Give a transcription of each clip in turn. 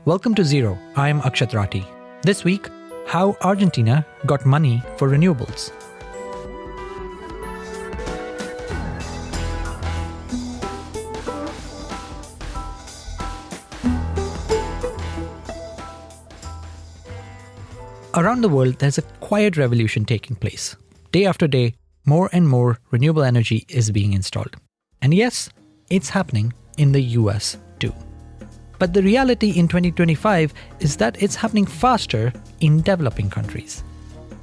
Welcome to Zero. I'm Akshat Rathi. This week, how Argentina got money for renewables. Around the world, there's a quiet revolution taking place. Day after day, more and more renewable energy is being installed. And yes, it's happening in the US too. But the reality in 2025 is that it's happening faster in developing countries.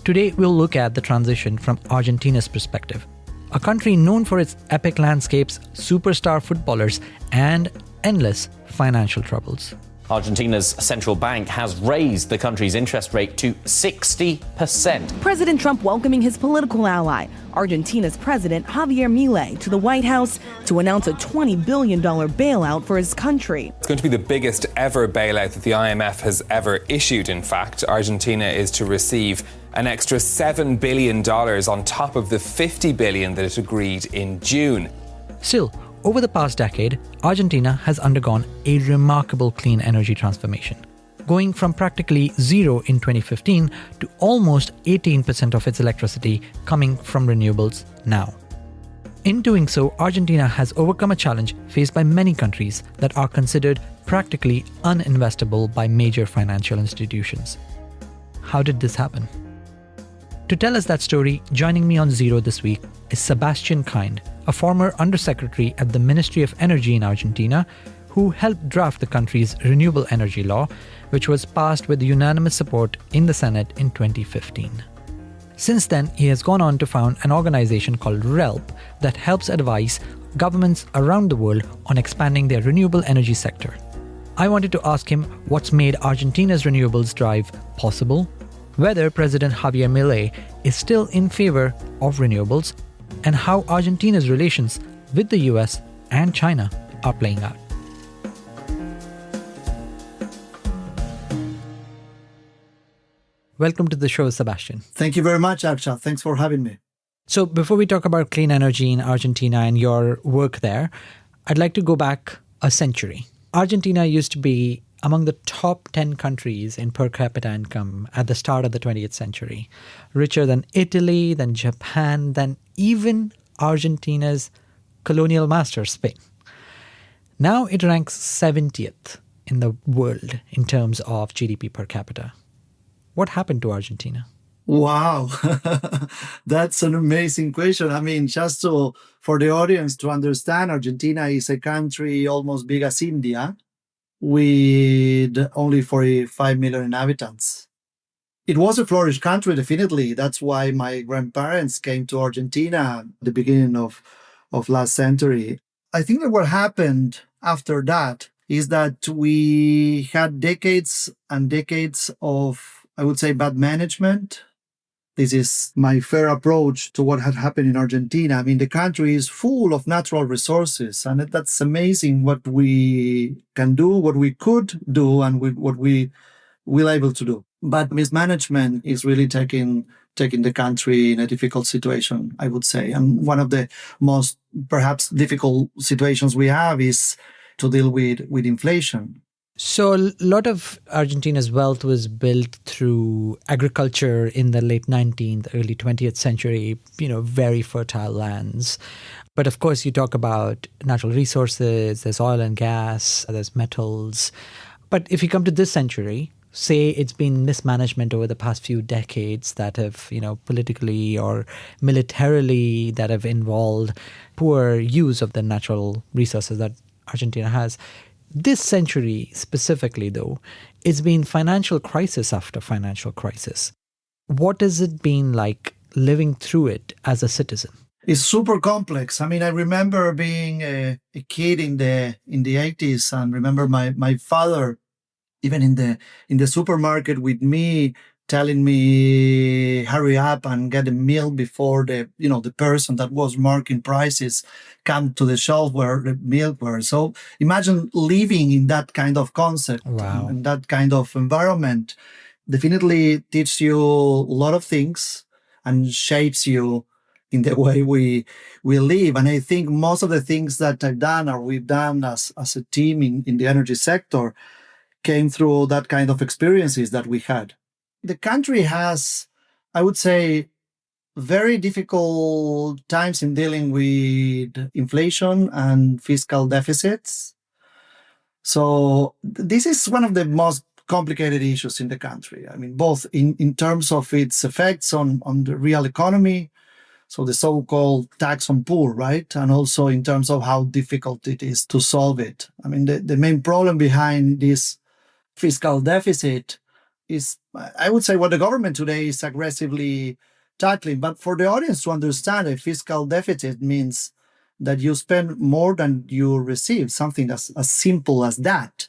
Today, we'll look at the transition from Argentina's perspective, a country known for its epic landscapes, superstar footballers, and endless financial troubles. Argentina's central bank has raised the country's interest rate to 60%. President Trump welcoming his political ally, Argentina's President Javier Milei, to the White House to announce a $20 billion bailout for his country. It's going to be the biggest ever bailout that the IMF has ever issued, in fact. Argentina is to receive an extra $7 billion on top of the $50 billion that it agreed in June. Still, over the past decade, Argentina has undergone a remarkable clean energy transformation, going from practically zero in 2015 to almost 18% of its electricity coming from renewables now. In doing so, Argentina has overcome a challenge faced by many countries that are considered practically uninvestable by major financial institutions. How did this happen? To tell us that story, joining me on Zero this week is Sebastian Kind, a former undersecretary at the Ministry of Energy in Argentina, who helped draft the country's renewable energy law, which was passed with unanimous support in the Senate in 2015. Since then, he has gone on to found an organization called RELP that helps advise governments around the world on expanding their renewable energy sector. I wanted to ask him what's made Argentina's renewables drive possible, whether President Javier Milei is still in favor of renewables, and how Argentina's relations with the US and China are playing out. Welcome to the show, Sebastian. Thank you very much, Akshat. Thanks for having me. So before we talk about clean energy in Argentina and your work there, I'd like to go back a century. Argentina used to be among the top 10 countries in per capita income at the start of the 20th century, richer than Italy, than Japan, than even Argentina's colonial master, Spain. Now it ranks 70th in the world in terms of GDP per capita. What happened to Argentina? Wow, that's an amazing question. I mean, for the audience to understand, Argentina is a country almost big as India, with only 45 million inhabitants. It was a flourished country, definitely. That's why my grandparents came to Argentina at the beginning of last century. I think that what happened after that is that we had decades and decades of, I would say, bad management. This is my fair approach to what had happened in Argentina. I mean, the country is full of natural resources, and that's amazing what we can do, what we could do, and what we will able to do. But mismanagement is really taking the country in a difficult situation, I would say. And one of the most perhaps difficult situations we have is to deal with inflation. So a lot of Argentina's wealth was built through agriculture in the late 19th, early 20th century, very fertile lands. But of course, you talk about natural resources, there's oil and gas, there's metals. But if you come to this century, say it's been mismanagement over the past few decades that have, politically or militarily that have involved poor use of the natural resources that Argentina has. This century specifically, though, it's been financial crisis after financial crisis. What has it been like living through it as a citizen? It's super complex. I mean, I remember being a kid in the 80s, and remember my father, even in the supermarket with me, telling me hurry up and get a meal before the person that was marking prices come to the shelf where the milk were. So imagine living in that kind of concept. Wow. And that kind of environment definitely teaches you a lot of things and shapes you in the way we live. And I think most of the things that I've done or we've done as a team in the energy sector came through that kind of experiences that we had. The country has, I would say, very difficult times in dealing with inflation and fiscal deficits. So this is one of the most complicated issues in the country. I mean, both in terms of its effects on the real economy, so the so-called tax on poor, right? And also in terms of how difficult it is to solve it. I mean, the main problem behind this fiscal deficit is, I would say, what the government today is aggressively tackling. But for the audience to understand, a fiscal deficit means that you spend more than you receive, something as simple as that.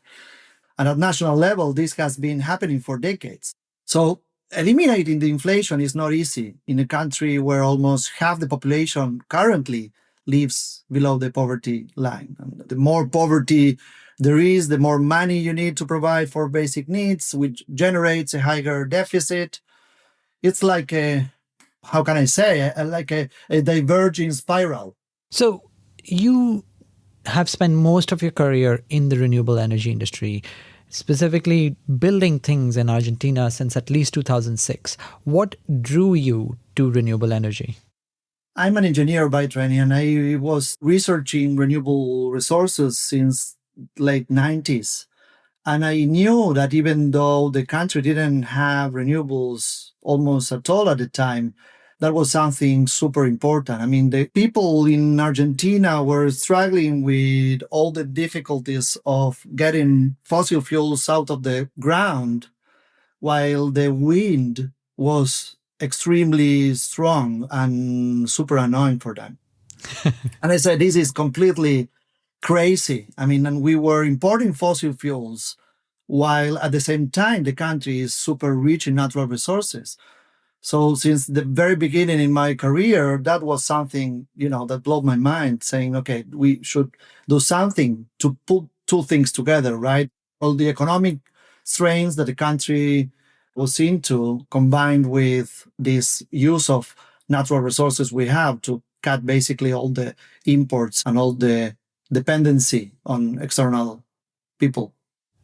And at national level, this has been happening for decades. So eliminating the inflation is not easy in a country where almost half the population currently lives below the poverty line. And the more poverty there is, the more money you need to provide for basic needs, which generates a higher deficit. It's like how can I say, like a diverging spiral. So you have spent most of your career in the renewable energy industry, specifically building things in Argentina since at least 2006. What drew you to renewable energy? I'm an engineer by training, and I was researching renewable resources since late 90s. And I knew that even though the country didn't have renewables almost at all at the time, that was something super important. I mean, the people in Argentina were struggling with all the difficulties of getting fossil fuels out of the ground, while the wind was extremely strong and super annoying for them. And I said, this is completely crazy. I mean, and we were importing fossil fuels while at the same time the country is super rich in natural resources. So since the very beginning in my career, that was something, that blew my mind, saying, okay, we should do something to put two things together, right? All the economic strains that the country was into, combined with this use of natural resources we have to cut basically all the imports and all the dependency on external people.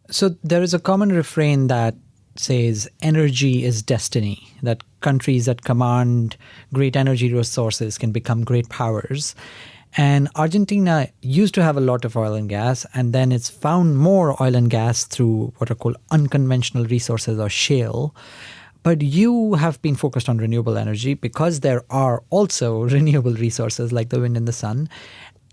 So there is a common refrain that says energy is destiny, that countries that command great energy resources can become great powers. And Argentina used to have a lot of oil and gas, and then it's found more oil and gas through what are called unconventional resources or shale. But you have been focused on renewable energy because there are also renewable resources like the wind and the sun.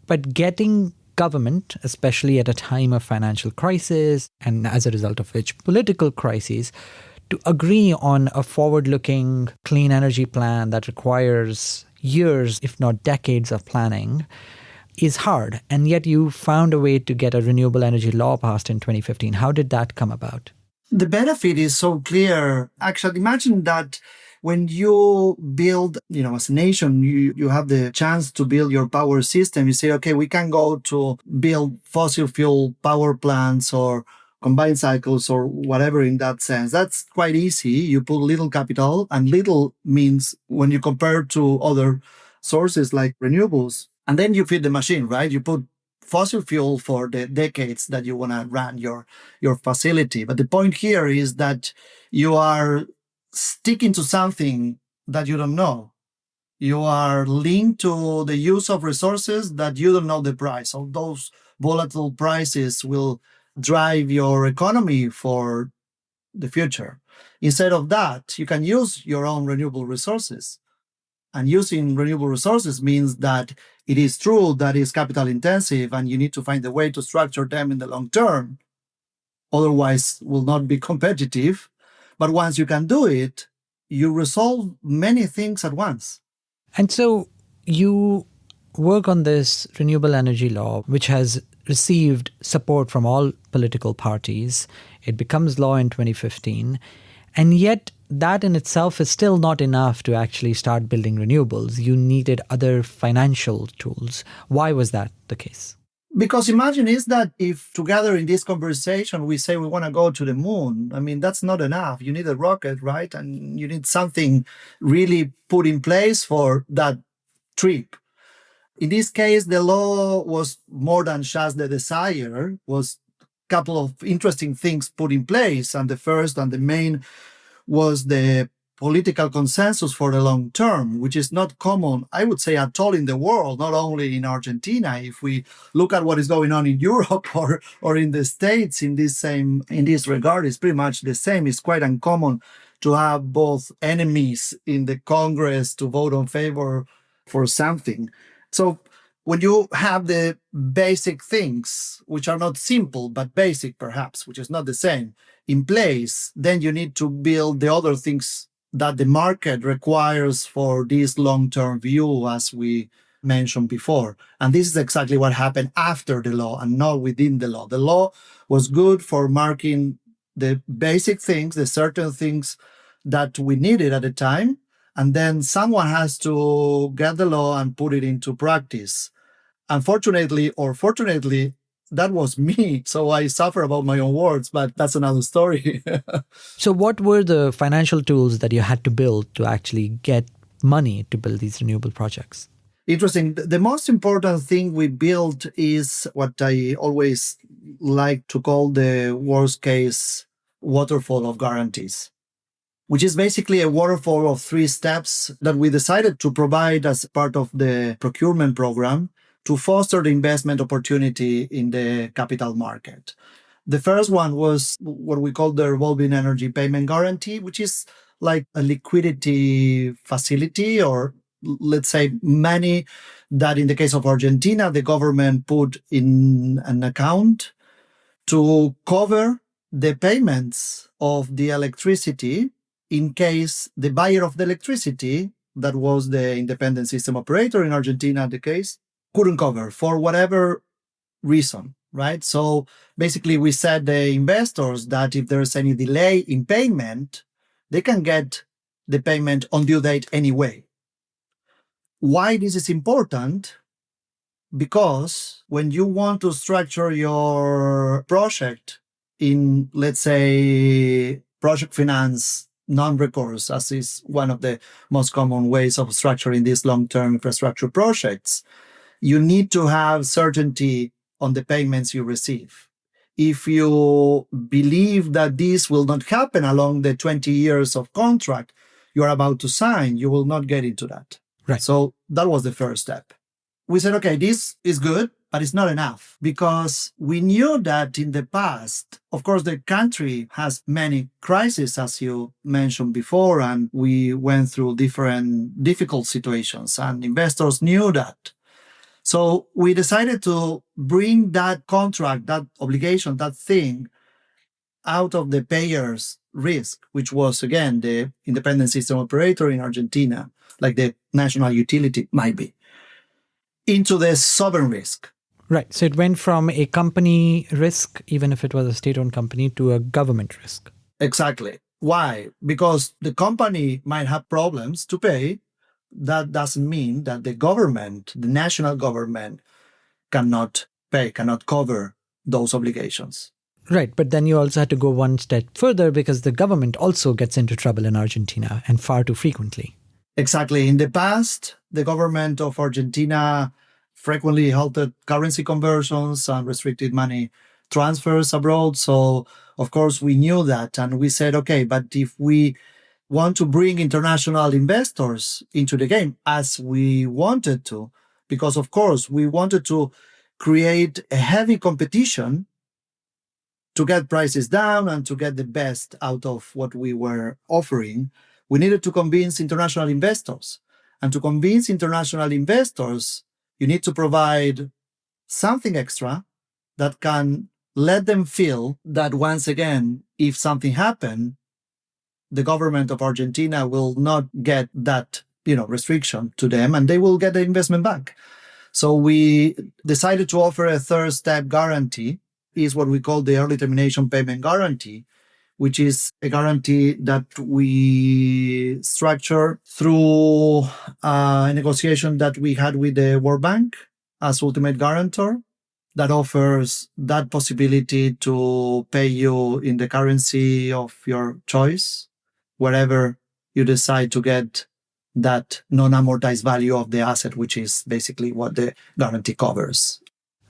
But getting government, especially at a time of financial crisis, and as a result of which political crises, to agree on a forward-looking clean energy plan that requires years, if not decades of planning, is hard. And yet you found a way to get a renewable energy law passed in 2015. How did that come about? The benefit is so clear. Actually, imagine that when you build, as a nation, you have the chance to build your power system. You say, okay, we can go to build fossil fuel power plants or combined cycles or whatever in that sense. That's quite easy. You put little capital, and little means when you compare to other sources like renewables. And then you feed the machine, right? You put fossil fuel for the decades that you want to run your facility. But the point here is that you are sticking to something that you don't know. You are linked to the use of resources that you don't know the price. So those volatile prices will drive your economy for the future. Instead of that, you can use your own renewable resources. And using renewable resources means that it is true that it's capital intensive and you need to find a way to structure them in the long term. Otherwise, will not be competitive. But once you can do it, you resolve many things at once. And so you work on this renewable energy law, which has received support from all political parties. It becomes law in 2015. And yet that in itself is still not enough to actually start building renewables. You needed other financial tools. Why was that the case? Because imagine is that if together in this conversation we say we want to go to the moon, I mean, that's not enough. You need a rocket, right? And you need something really put in place for that trip. In this case, the law was more than just the desire, was couple of interesting things put in place. And the first and the main was the political consensus for the long term, which is not common, I would say, at all in the world, not only in Argentina. If we look at what is going on in Europe or in the States in this regard, it's pretty much the same. It's quite uncommon to have both enemies in the Congress to vote on favor for something. So when you have the basic things, which are not simple, but basic perhaps, which is not the same, in place, then you need to build the other things that the market requires for this long-term view, as we mentioned before. And this is exactly what happened after the law and not within the law. The law was good for marking the basic things, the certain things that we needed at the time, and then someone has to get the law and put it into practice. Unfortunately, or fortunately, that was me. So I suffer about my own words, but that's another story. So what were the financial tools that you had to build to actually get money to build these renewable projects? Interesting. The most important thing we built is what I always like to call the worst case waterfall of guarantees, which is basically a waterfall of 3 steps that we decided to provide as part of the procurement program to foster the investment opportunity in the capital market. The first one was what we call the revolving energy payment guarantee, which is like a liquidity facility, or let's say money that in the case of Argentina, the government put in an account to cover the payments of the electricity in case the buyer of the electricity, that was the independent system operator in Argentina in the case, couldn't cover for whatever reason, right? So basically we said the investors that if there's any delay in payment, they can get the payment on due date anyway. Why this is important? Because when you want to structure your project in, let's say, project finance, non-recourse, as is one of the most common ways of structuring these long-term infrastructure projects, you need to have certainty on the payments you receive. If you believe that this will not happen along the 20 years of contract you are about to sign, you will not get into that. Right. So that was the first step. We said, okay, this is good, but it's not enough, because we knew that in the past, of course, the country has many crises, as you mentioned before, and we went through different difficult situations, and investors knew that. So we decided to bring that contract, that obligation, that thing out of the payer's risk, which was, again, the independent system operator in Argentina, like the national utility might be, into the sovereign risk. Right. So it went from a company risk, even if it was a state-owned company, to a government risk. Exactly. Why? Because the company might have problems to pay. That doesn't mean that the government, the national government, cannot pay, cannot cover those obligations. Right. But then you also had to go one step further, because the government also gets into trouble in Argentina, and far too frequently. Exactly. In the past, the government of Argentina frequently halted currency conversions and restricted money transfers abroad. So, of course, we knew that. And we said, okay, but if we want to bring international investors into the game, as we wanted to, because, of course, we wanted to create a heavy competition to get prices down and to get the best out of what we were offering, we needed to convince international investors. And to convince international investors, you need to provide something extra that can let them feel that, once again, if something happened, the government of Argentina will not get that, restriction to them, and they will get the investment back. So we decided to offer a third step guarantee, is what we call the early termination payment guarantee, which is a guarantee that we structure through a negotiation that we had with the World Bank as ultimate guarantor, that offers that possibility to pay you in the currency of your choice, wherever you decide to get that non-amortized value of the asset, which is basically what the guarantee covers.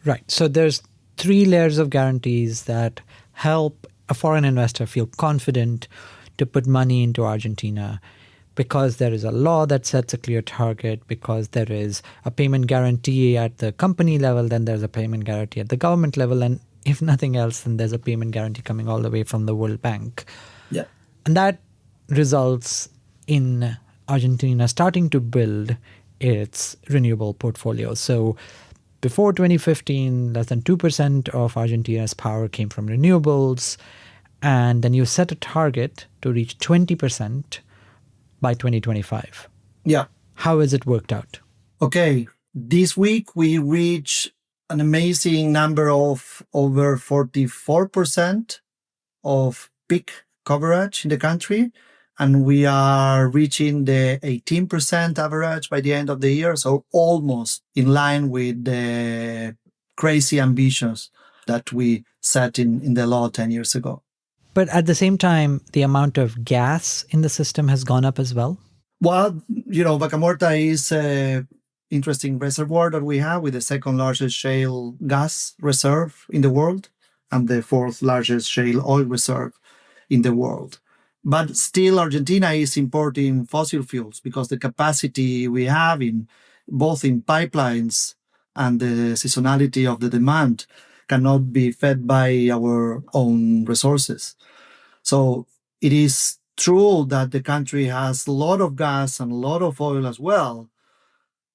Right. So there's 3 layers of guarantees that help a foreign investor feel confident to put money into Argentina, because there is a law that sets a clear target, because there is a payment guarantee at the company level, then there's a payment guarantee at the government level, and if nothing else, then there's a payment guarantee coming all the way from the World Bank. Yeah. And that results in Argentina starting to build its renewable portfolio. So before 2015, less than 2% of Argentina's power came from renewables. And then you set a target to reach 20% by 2025. Yeah. How has it worked out? Okay. This week, we reached an amazing number of over 44% of peak coverage in the country. And we are reaching the 18% average by the end of the year. So almost in line with the crazy ambitions that we set in the law 10 years ago. But at the same time, the amount of gas in the system has gone up as well? Well, Vaca Muerta is an interesting reservoir that we have, with the second largest shale gas reserve in the world and the fourth largest shale oil reserve in the world. But still, Argentina is importing fossil fuels because the capacity we have both in pipelines and the seasonality of the demand cannot be fed by our own resources. So it is true that the country has a lot of gas and a lot of oil as well.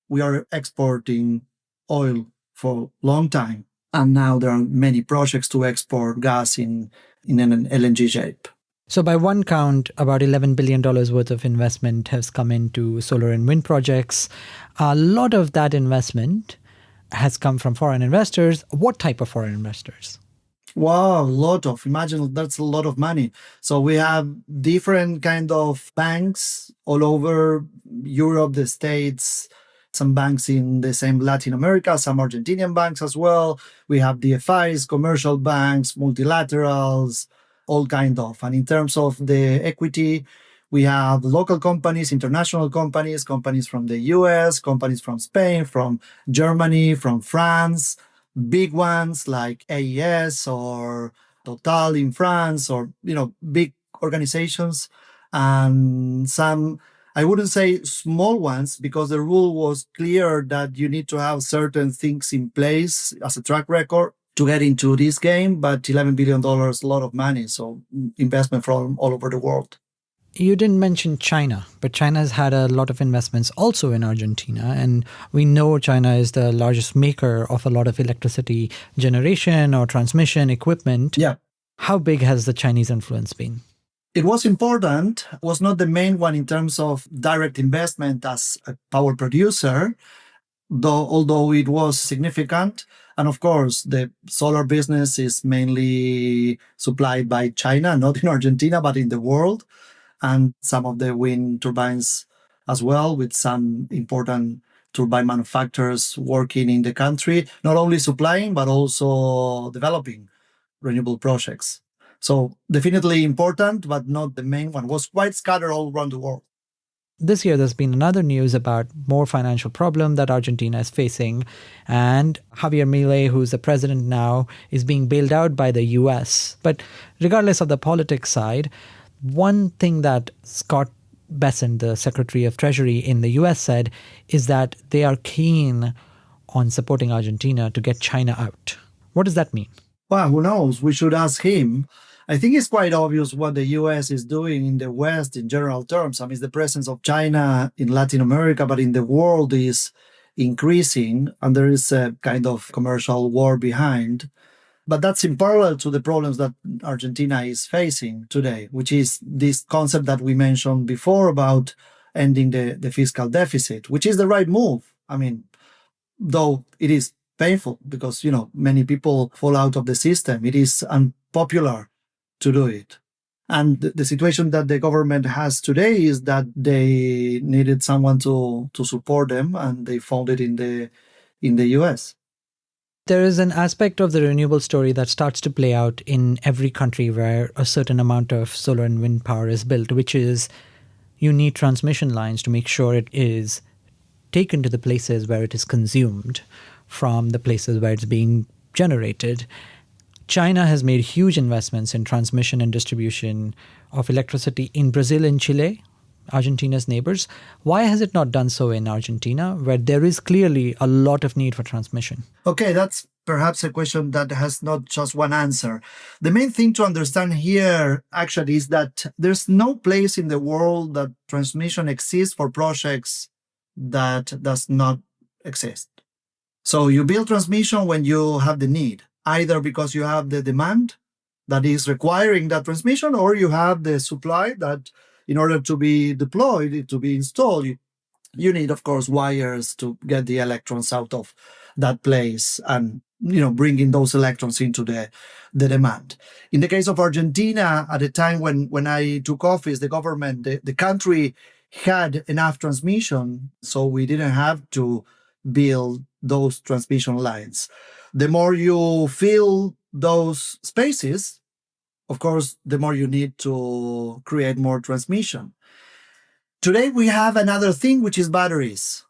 We are exporting oil for a long time. And now there are many projects to export gas in an LNG shape. So by one count, about $11 billion worth of investment has come into solar and wind projects. A lot of that investment has come from foreign investors. What type of foreign investors? Wow, imagine that's a lot of money. So we have different kind of banks all over Europe, the States, some banks in the same Latin America, some Argentinian banks as well. We have DFIs, commercial banks, multilaterals, all kind of. And in terms of the equity, we have local companies, international companies, companies from the US, companies from Spain, from Germany, from France, big ones like AES or Total in France, or, big organizations, and some, I wouldn't say small ones, because the rule was clear that you need to have certain things in place as a track record to get into this game. But $11 billion, a lot of money. So investment from all over the world. You didn't mention China, but China has had a lot of investments also in Argentina. And we know China is the largest maker of a lot of electricity generation or transmission equipment. Yeah. How big has the Chinese influence been? It was important, was not the main one in terms of direct investment as a power producer, although it was significant. And of course, the solar business is mainly supplied by China, not in Argentina, but in the world. And some of the wind turbines as well, with some important turbine manufacturers working in the country, not only supplying, but also developing renewable projects. So definitely important, but not the main one. It was quite scattered all around the world. This year, there's been another news about more financial problem that Argentina is facing. And Javier Milei, who's the president now, is being bailed out by the US. But regardless of the politics side, one thing that Scott Bessent, the Secretary of Treasury in the US, said is that they are keen on supporting Argentina to get China out. What does that mean? Well, who knows? We should ask him. I think it's quite obvious what the US is doing in the West in general terms. I mean, the presence of China in Latin America, but in the world is increasing, and there is a kind of commercial war behind. But that's in parallel to the problems that Argentina is facing today, which is this concept that we mentioned before about ending the fiscal deficit, which is the right move. I mean, though it is painful because, many people fall out of the system. It is unpopular to do it. And the situation that the government has today is that they needed someone to support them, and they found it in the US. There is an aspect of the renewable story that starts to play out in every country where a certain amount of solar and wind power is built, which is you need transmission lines to make sure it is taken to the places where it is consumed from the places where it's being generated. China has made huge investments in transmission and distribution of electricity in Brazil and Chile, Argentina's neighbors. Why has it not done so in Argentina, where there is clearly a lot of need for transmission? Okay, that's perhaps a question that has not just one answer. The main thing to understand here actually is that there's no place in the world that transmission exists for projects that does not exist. So you build transmission when you have the need, either because you have the demand that is requiring that transmission, or you have the supply that in order to be deployed, to be installed, you need, of course, wires to get the electrons out of that place and bringing those electrons into the demand. In the case of Argentina, at the time when I took office, the government, the country had enough transmission, so we didn't have to build those transmission lines. The more you fill those spaces, of course, the more you need to create more transmission. Today, we have another thing, which is batteries,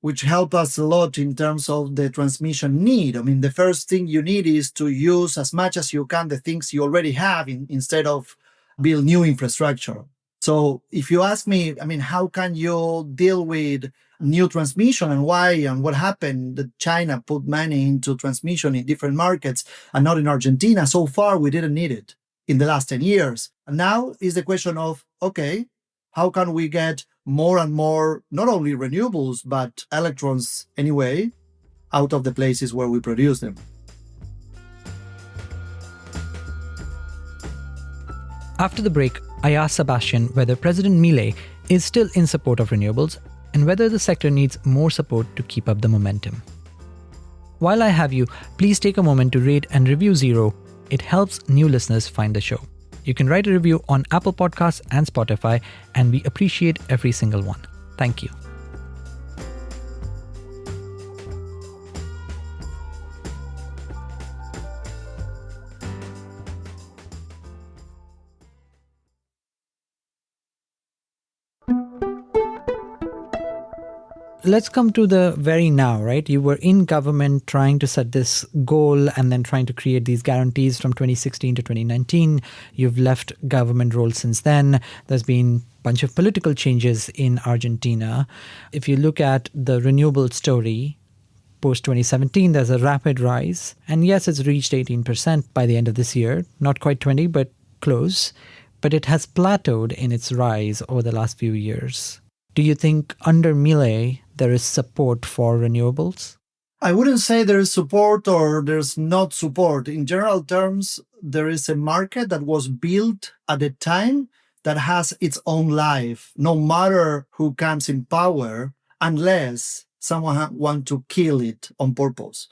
which help us a lot in terms of the transmission need. I mean, the first thing you need is to use as much as you can the things you already have instead of build new infrastructure. So if you ask me, how can you deal with new transmission and why and what happened that China put money into transmission in different markets and not in Argentina? So far, we didn't need it in the last 10 years. And now is the question of, okay, how can we get more and more, not only renewables, but electrons anyway, out of the places where we produce them? After the break, I asked Sebastian whether President Milei is still in support of renewables and whether the sector needs more support to keep up the momentum. While I have you, please take a moment to rate and review Zero. It helps new listeners find the show. You can write a review on Apple Podcasts and Spotify, and we appreciate every single one. Thank you. Let's come to the very now, right? You were in government trying to set this goal and then trying to create these guarantees from 2016 to 2019. You've left government role since then. There's been a bunch of political changes in Argentina. If you look at the renewable story, post 2017, there's a rapid rise. And yes, it's reached 18% by the end of this year. Not quite 20, but close. But it has plateaued in its rise over the last few years. Do you think under Milei there is support for renewables? I wouldn't say there is support or there's not support. In general terms, there is a market that was built at a time that has its own life, no matter who comes in power, unless someone wants to kill it on purpose.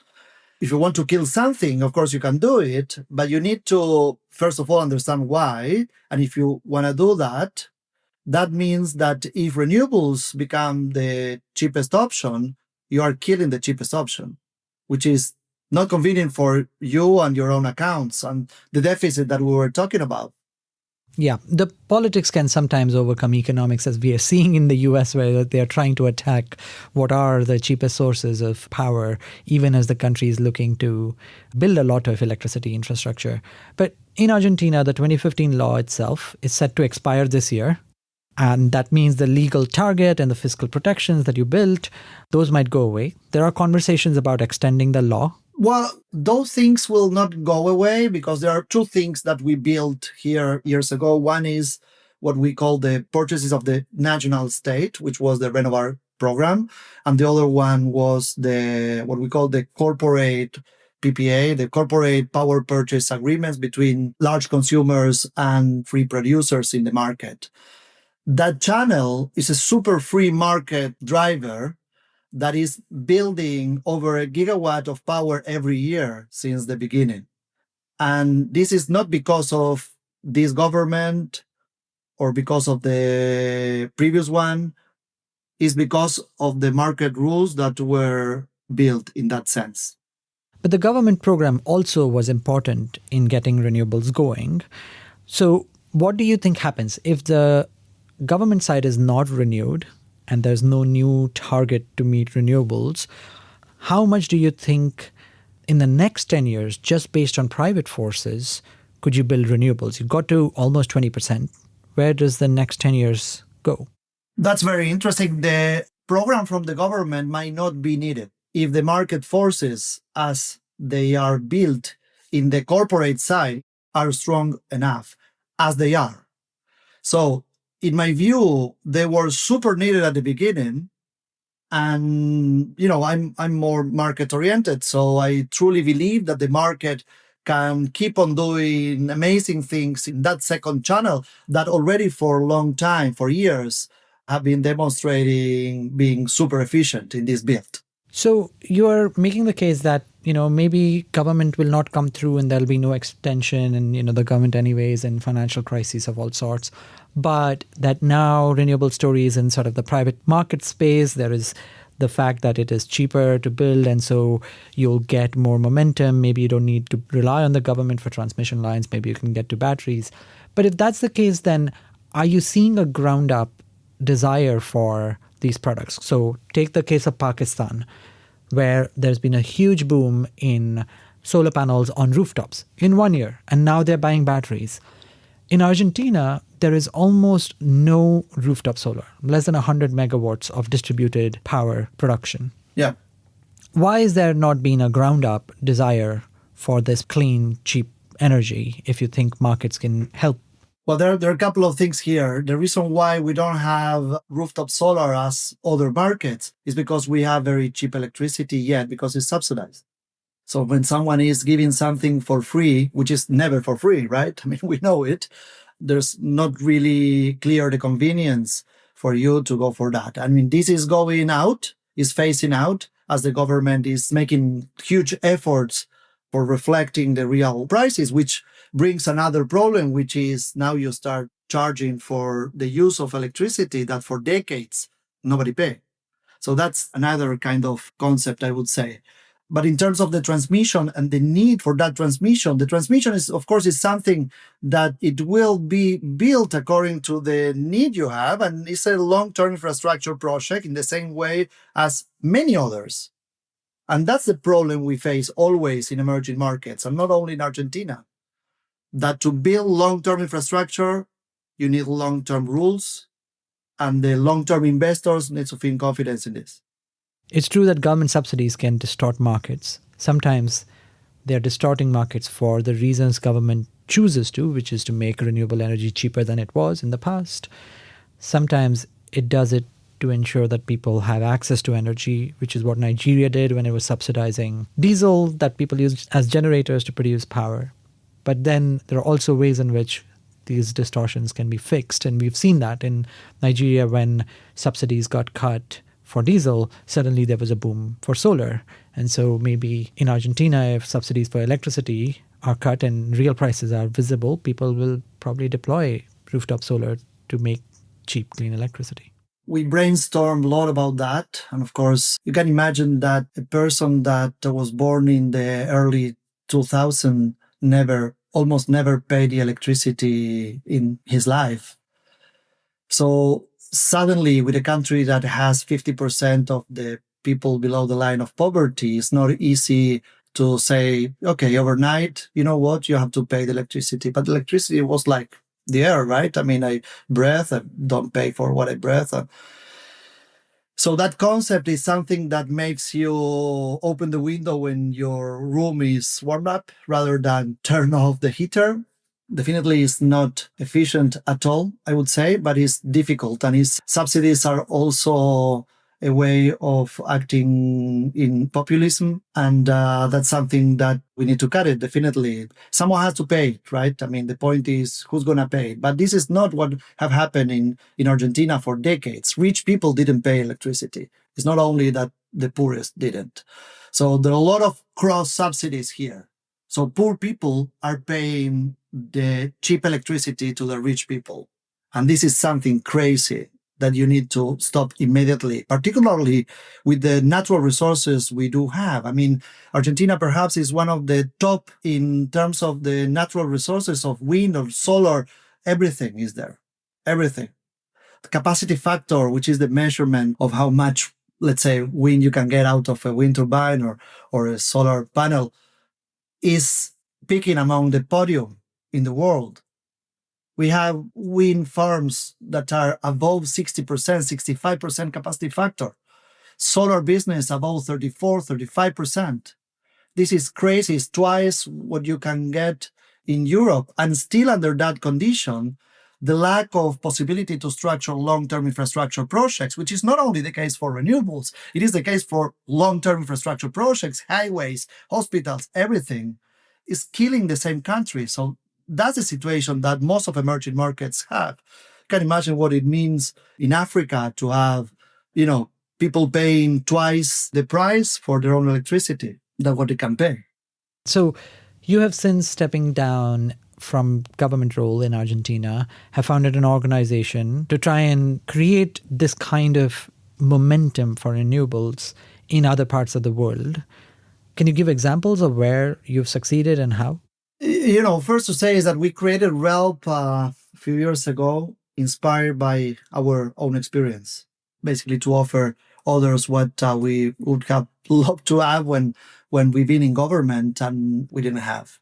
If you want to kill something, of course you can do it, but you need to, first of all, understand why. And if you want to do that, that means that if renewables become the cheapest option, you are killing the cheapest option, which is not convenient for you and your own accounts and the deficit that we were talking about. Yeah, the politics can sometimes overcome economics, as we are seeing in the US, where they are trying to attack what are the cheapest sources of power, even as the country is looking to build a lot of electricity infrastructure. But in Argentina, the 2015 law itself is set to expire this year. And that means the legal target and the fiscal protections that you built, those might go away. There are conversations about extending the law. Well, those things will not go away because there are two things that we built here years ago. One is what we call the purchases of the national state, which was the Renovar program. And the other one was what we call the corporate PPA, the corporate power purchase agreements between large consumers and free producers in the market. That channel is a super free market driver that is building over a gigawatt of power every year since the beginning. And this is not because of this government or because of the previous one. It's because of the market rules that were built in that sense. But the government program also was important in getting renewables going. So what do you think happens if the government side is not renewed and there's no new target to meet renewables? How much do you think in the next 10 years, just based on private forces, could you build renewables? You got to almost 20%. Where does the next 10 years go? That's very interesting. The program from the government might not be needed if the market forces, as they are built in the corporate side, are strong enough, as they are. So, in my view, they were super needed at the beginning. And, I'm more market oriented. So I truly believe that the market can keep on doing amazing things in that second channel that already for a long time, for years, have been demonstrating being super efficient in this build. So you're making the case that, maybe government will not come through and there'll be no extension and, the government anyways and financial crises of all sorts. But that now renewable stories in sort of the private market space, there is the fact that it is cheaper to build. And so you'll get more momentum. Maybe you don't need to rely on the government for transmission lines. Maybe you can get to batteries. But if that's the case, then are you seeing a ground up desire for these products? So take the case of Pakistan, where there's been a huge boom in solar panels on rooftops in 1 year, and now they're buying batteries. In Argentina, there is almost no rooftop solar, less than 100 megawatts of distributed power production. Yeah. Why is there not been a ground up desire for this clean, cheap energy if you think markets can help? Well, there are a couple of things here. The reason why we don't have rooftop solar as other markets is because we have very cheap electricity yet, because it's subsidized. So when someone is giving something for free, which is never for free, right? I mean, we know it. There's not really clear the convenience for you to go for that. I mean, this is going out, is phasing out as the government is making huge efforts for reflecting the real prices, which brings another problem, which is now you start charging for the use of electricity that for decades nobody paid. So that's another kind of concept, I would say. But in terms of the transmission and the need for that transmission, the transmission is, of course, is something that it will be built according to the need you have. And it's a long-term infrastructure project in the same way as many others. And that's the problem we face always in emerging markets, and not only in Argentina. That to build long-term infrastructure, you need long-term rules, and the long-term investors need to feel confidence in this. It's true that government subsidies can distort markets. Sometimes they're distorting markets for the reasons government chooses to, which is to make renewable energy cheaper than it was in the past. Sometimes it does it to ensure that people have access to energy, which is what Nigeria did when it was subsidizing diesel that people used as generators to produce power. But then there are also ways in which these distortions can be fixed. And we've seen that in Nigeria when subsidies got cut for diesel, suddenly there was a boom for solar. And so maybe in Argentina, if subsidies for electricity are cut and real prices are visible, people will probably deploy rooftop solar to make cheap, clean electricity. We brainstormed a lot about that. And of course, you can imagine that a person that was born in the early 2000s almost never paid the electricity in his life. So suddenly, with a country that has 50% of the people below the line of poverty, it's not easy to say, okay, overnight, you know what, you have to pay the electricity. But electricity was like the air, right? I mean, I breathe, I don't pay for what I breathe. So that concept is something that makes you open the window when your room is warmed up rather than turn off the heater. Definitely is not efficient at all, I would say, but it's difficult. And its subsidies are also a way of acting in populism. And that's something that we need to cut it, definitely. Someone has to pay it, right? I mean, the point is who's going to pay it. But this is not what have happened in Argentina for decades. Rich people didn't pay electricity. It's not only that the poorest didn't. So there are a lot of cross subsidies here. So poor people are paying the cheap electricity to the rich people. And this is something crazy that you need to stop immediately, particularly with the natural resources we do have. I mean, Argentina perhaps is one of the top in terms of the natural resources of wind or solar. Everything is there. Everything. The capacity factor, which is the measurement of how much let's say, wind you can get out of a wind turbine or a solar panel, is picking among the podium in the world. We have wind farms that are above 60%, 65% capacity factor. Solar business above 34, 35%. This is crazy. It's twice what you can get in Europe. And still under that condition, the lack of possibility to structure long-term infrastructure projects, which is not only the case for renewables, it is the case for long-term infrastructure projects, highways, hospitals, everything, is killing the same country. So that's the situation that most of emerging markets have. You can imagine what it means in Africa to have, people paying twice the price for their own electricity than what they can pay. So you have, since stepping down from government role in Argentina, have founded an organization to try and create this kind of momentum for renewables in other parts of the world. Can you give examples of where you've succeeded and how? First to say is that we created RELP a few years ago, inspired by our own experience, basically to offer others what we would have loved to have when we've been in government and we didn't have.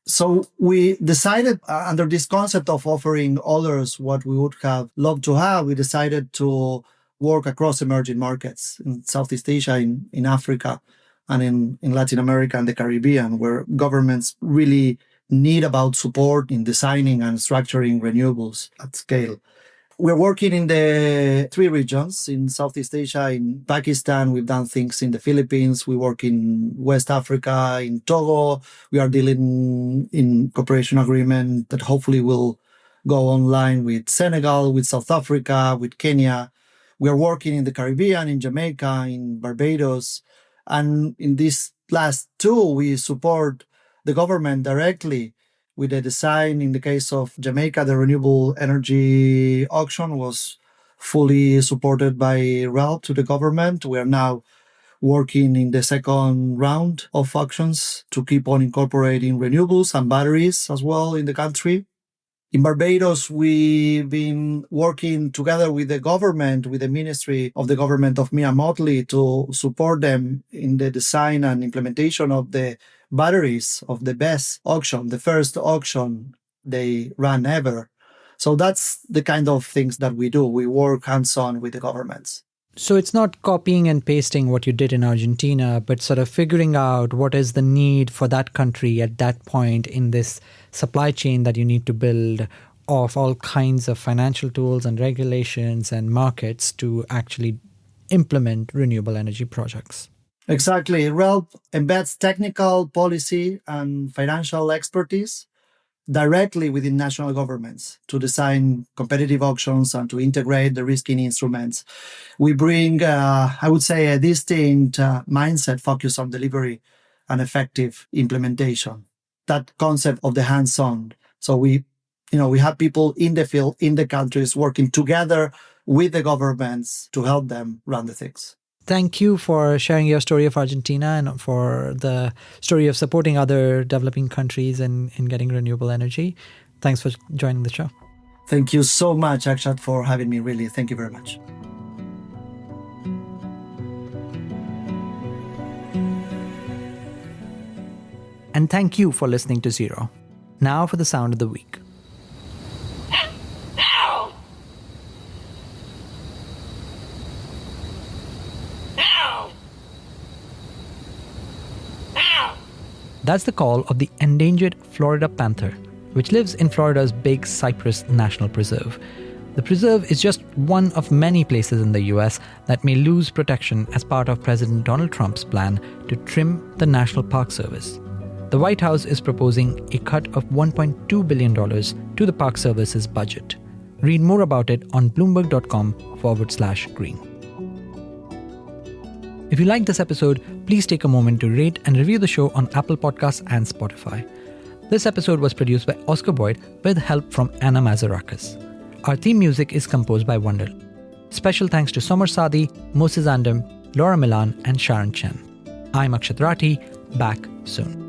So we decided under this concept of offering others what we would have loved to have, we decided to work across emerging markets in Southeast Asia, in Africa, and in Latin America and the Caribbean, where governments really need about support in designing and structuring renewables at scale. We're working in the 3 regions in Southeast Asia. In Pakistan, we've done things in the Philippines. We work in West Africa, in Togo. We are dealing in cooperation agreement that hopefully will go online with Senegal, with South Africa, with Kenya. We are working in the Caribbean, in Jamaica, in Barbados. And in these last 2, we support the government directly with the design. In the case of Jamaica, the renewable energy auction was fully supported by RELP to the government. We are now working in the second round of auctions to keep on incorporating renewables and batteries as well in the country. In Barbados, we've been working together with the government, with the Ministry of the Government of Mia Mottley, to support them in the design and implementation of the batteries of the BESS auction, the first auction they ran ever. So that's the kind of things that we do. We work hands-on with the governments. So it's not copying and pasting what you did in Argentina, but sort of figuring out what is the need for that country at that point in this supply chain that you need to build of all kinds of financial tools and regulations and markets to actually implement renewable energy projects. Exactly. RELP embeds technical, policy, and financial expertise directly within national governments to design competitive auctions and to integrate the risking instruments. We bring, I would say, a distinct mindset focused on delivery and effective implementation. That concept of the hands-on. So we have people in the field, in the countries, working together with the governments to help them run the things. Thank you for sharing your story of Argentina and for the story of supporting other developing countries in getting renewable energy. Thanks for joining the show. Thank you so much, Akshat, for having me. Really, thank you very much. And thank you for listening to Zero. Now for the sound of the week. That's the call of the endangered Florida panther, which lives in Florida's Big Cypress National Preserve. The preserve is just one of many places in the US that may lose protection as part of President Donald Trump's plan to trim the National Park Service. The White House is proposing a cut of $1.2 billion to the Park Service's budget. Read more about it on Bloomberg.com/green. If you liked this episode, please take a moment to rate and review the show on Apple Podcasts and Spotify. This episode was produced by Oscar Boyd with help from Anna Mazarakis. Our theme music is composed by Wonder. Special thanks to Somar Sadi, Moses Andam, Laura Milan, and Sharon Chen. I'm Akshat Rathi, back soon.